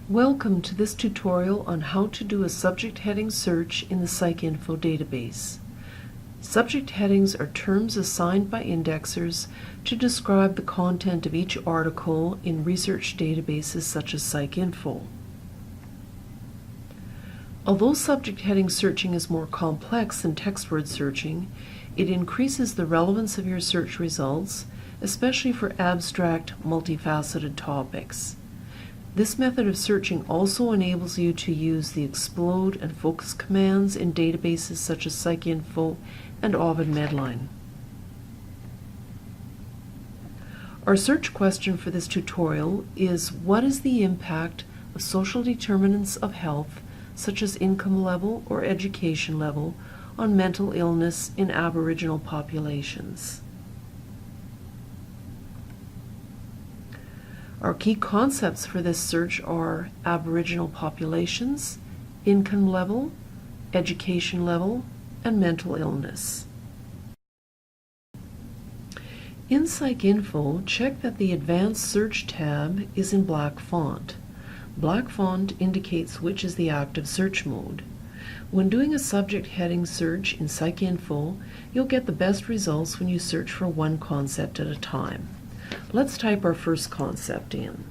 Welcome to this tutorial on how to do a subject heading search in the PsycINFO database. Subject headings are terms assigned by indexers to describe the content of each article in research databases such as PsycINFO. Although subject heading searching is more complex than text word searching, it increases the relevance of your search results, especially for abstract, multifaceted topics. This method of searching also enables you to use the explode and focus commands in databases such as PsycINFO and Ovid Medline. Our search question for this tutorial is: what is the impact of social determinants of health, such as income level or education level, on mental illness in Aboriginal populations? Our key concepts for this search are Aboriginal populations, income level, education level, and mental illness. In PsycINFO, check that the Advanced Search tab is in black font. Black font indicates which is the active search mode. When doing a subject heading search in PsycINFO, you'll get the best results when you search for one concept at a time. Let's type our first concept in.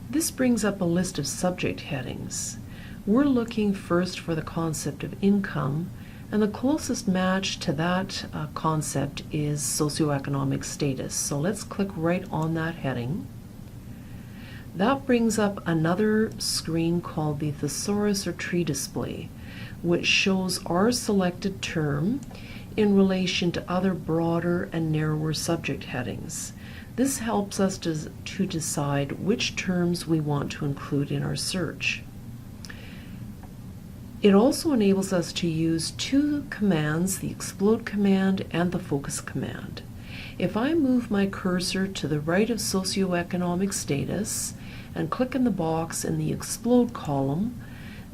This brings up a list of subject headings. We're looking first for the concept of income, and the closest match to that concept is socioeconomic status. So let's click right on that heading. That brings up another screen called the thesaurus or tree display, which shows our selected term in relation to other broader and narrower subject headings. This helps us to decide which terms we want to include in our search. It also enables us to use two commands, the explode command and the focus command. If I move my cursor to the right of socioeconomic status and click in the box in the explode column,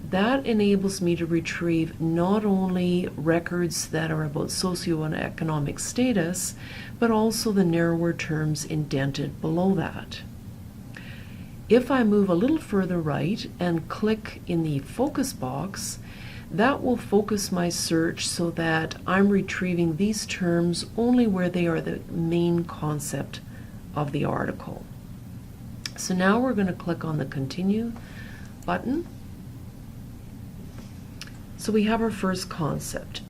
that enables me to retrieve not only records that are about socioeconomic status, but also the narrower terms indented below that. If I move a little further right and click in the focus box, that will focus my search so that I'm retrieving these terms only where they are the main concept of the article. So now we're going to click on the Continue button. So we have our first concept.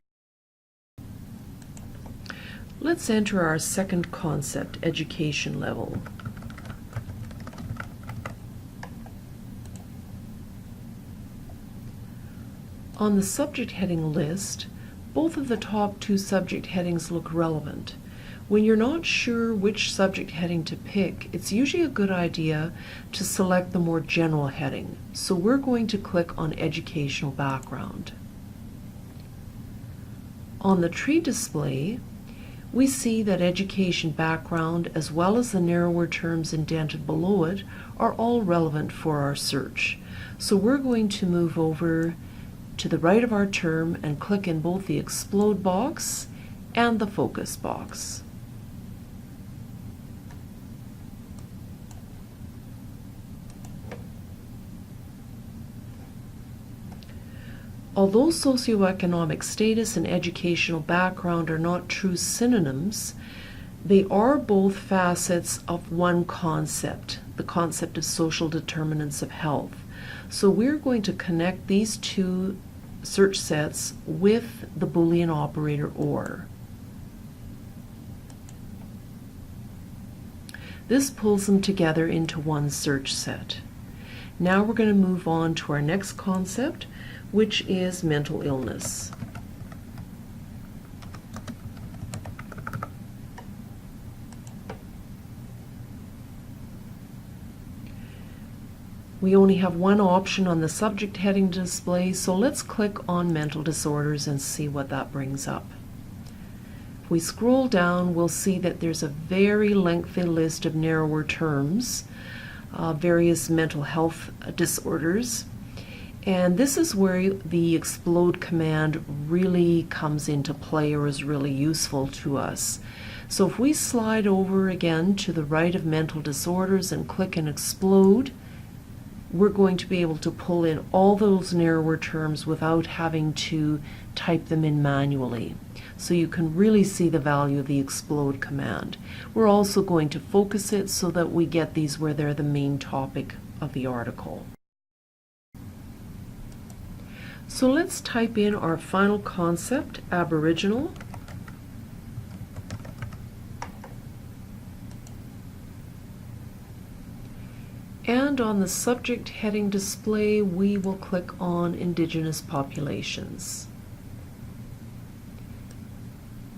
Let's enter our second concept, education level. On the subject heading list, both of the top two subject headings look relevant. When you're not sure which subject heading to pick, it's usually a good idea to select the more general heading. So we're going to click on Educational Background. On the tree display, we see that education background, as well as the narrower terms indented below it, are all relevant for our search. So we're going to move over to the right of our term and click in both the explode box and the focus box. Although socioeconomic status and educational background are not true synonyms, they are both facets of one concept, the concept of social determinants of health. So we're going to connect these two search sets with the Boolean operator OR. This pulls them together into one search set. Now we're going to move on to our next concept, which is mental illness. We only have one option on the subject heading display, so let's click on mental disorders and see what that brings up. If we scroll down, we'll see that there's a very lengthy list of narrower terms, various mental health disorders. And this is where the explode command really comes into play or is really useful to us. So if we slide over again to the right of mental disorders and click and explode, we're going to be able to pull in all those narrower terms without having to type them in manually. So you can really see the value of the explode command. We're also going to focus it so that we get these where they're the main topic of the article. So let's type in our final concept, Aboriginal. And on the subject heading display, we will click on Indigenous populations.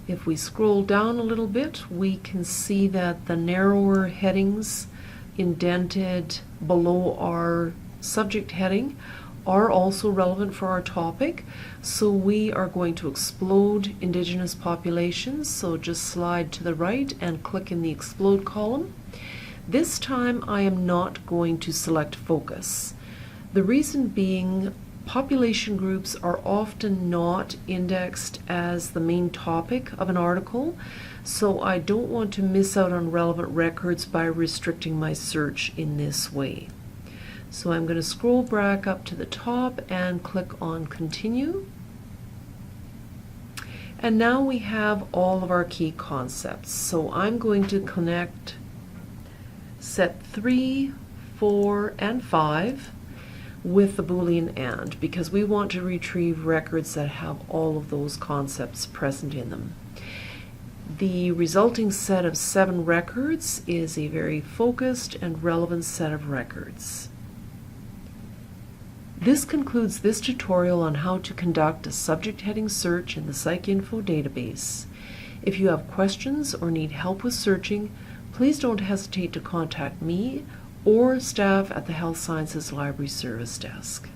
If we scroll down a little bit, we can see that the narrower headings indented below our subject heading are also relevant for our topic. So we are going to explode Indigenous populations. So just slide to the right and click in the explode column. This time I am not going to select focus. The reason being, population groups are often not indexed as the main topic of an article, so I don't want to miss out on relevant records by restricting my search in this way. So I'm going to scroll back up to the top and click on Continue. And now we have all of our key concepts. So I'm going to connect set 3, 4, and 5 with the Boolean AND, because we want to retrieve records that have all of those concepts present in them. The resulting set of 7 records is a very focused and relevant set of records. This concludes this tutorial on how to conduct a subject heading search in the PsycINFO database. If you have questions or need help with searching, please don't hesitate to contact me or staff at the Health Sciences Library Service Desk.